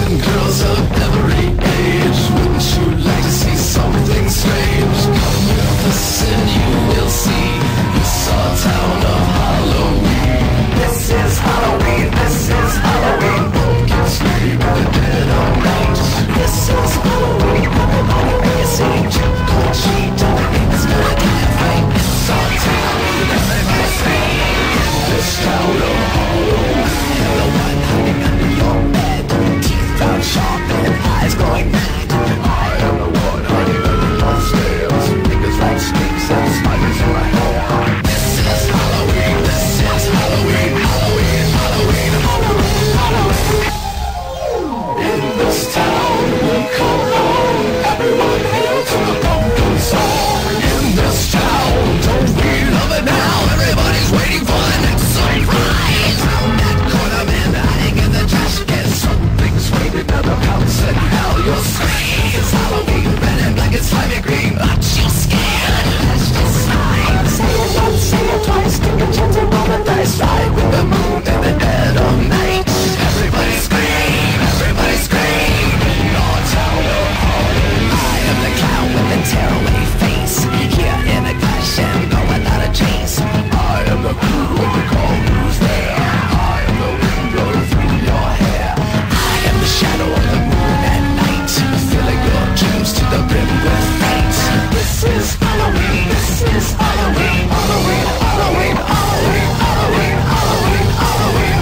and girls of every age. Wouldn't you like to see something strange? Come with us and you will see this our town of Halloween. This is Halloween, this is Halloween. Pumpkins scream in the dead of night. This is Halloween, everybody make a scene. Trick or treat, it's gonna get a fight. It's our town, everybody scream. This town of Halloween. You're the one hiding under your bed, teeth out sharp and eyes going mad. I am the one hiding under your stairs, fingers like snakes and spiders in my hair. This is Halloween, this is Halloween, Halloween, Halloween, Halloween, Halloween. In this town we call home, everyone hail to the pumpkin song. In this town, don't we love it now? Everybody's waiting for the next surprise. Round that corner, man, hiding in the trash can. Something's waiting at the house and hell you'll scream. It's Halloween, red and black and slimy green. Aren't you scared? That's just fine. Say it once, say it twice, take a chance and roll the dice. Ride with the moon in the dead of night. Everybody scream, everybody scream. In our town of Halloween. I am the clown with the tearaway face, here in a gush and go without a trace. I am the crew with the call who's there. I am the wind blowing through your hair. I am the shadow of the moon at night, filling your dreams to the brim with fate. This is Halloween, this is Halloween, Halloween, Halloween, Halloween, Halloween, Halloween, Halloween.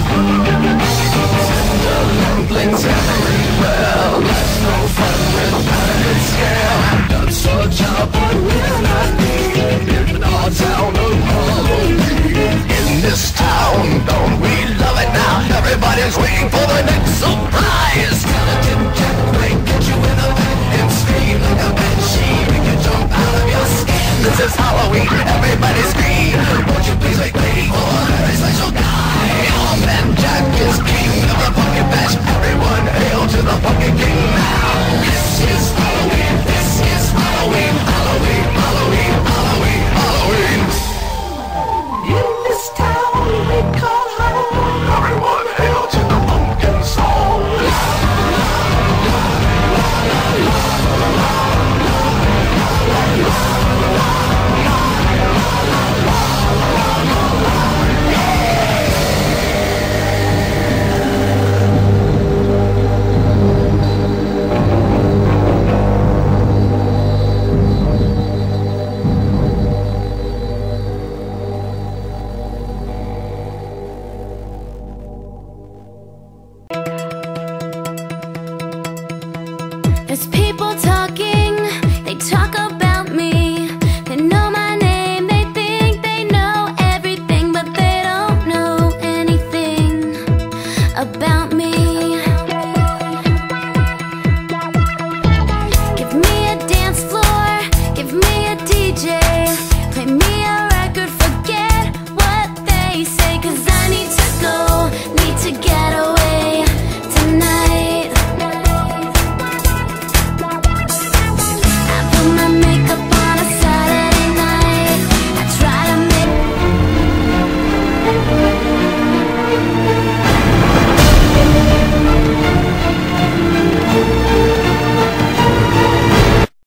Tender rumblings everywhere. Life's no fun with panic scare. Not so job, but we're not needed in our town of Halloween. In this town, don't we love it now? Everybody's waiting for the next surprise. Skeleton Jack might get you in the back and scream like a banshee. Make you jump out of your skin. This is Halloween, everybody scream. Won't you please make way for a very special guy? Our man Jack is king of the pumpkin patch. Everyone hail to the pumpkin king now. This is Halloween, this is Halloween, Halloween, Halloween, Halloween, Halloween. In this town we call home, everyone hail to the pumpkin song. As people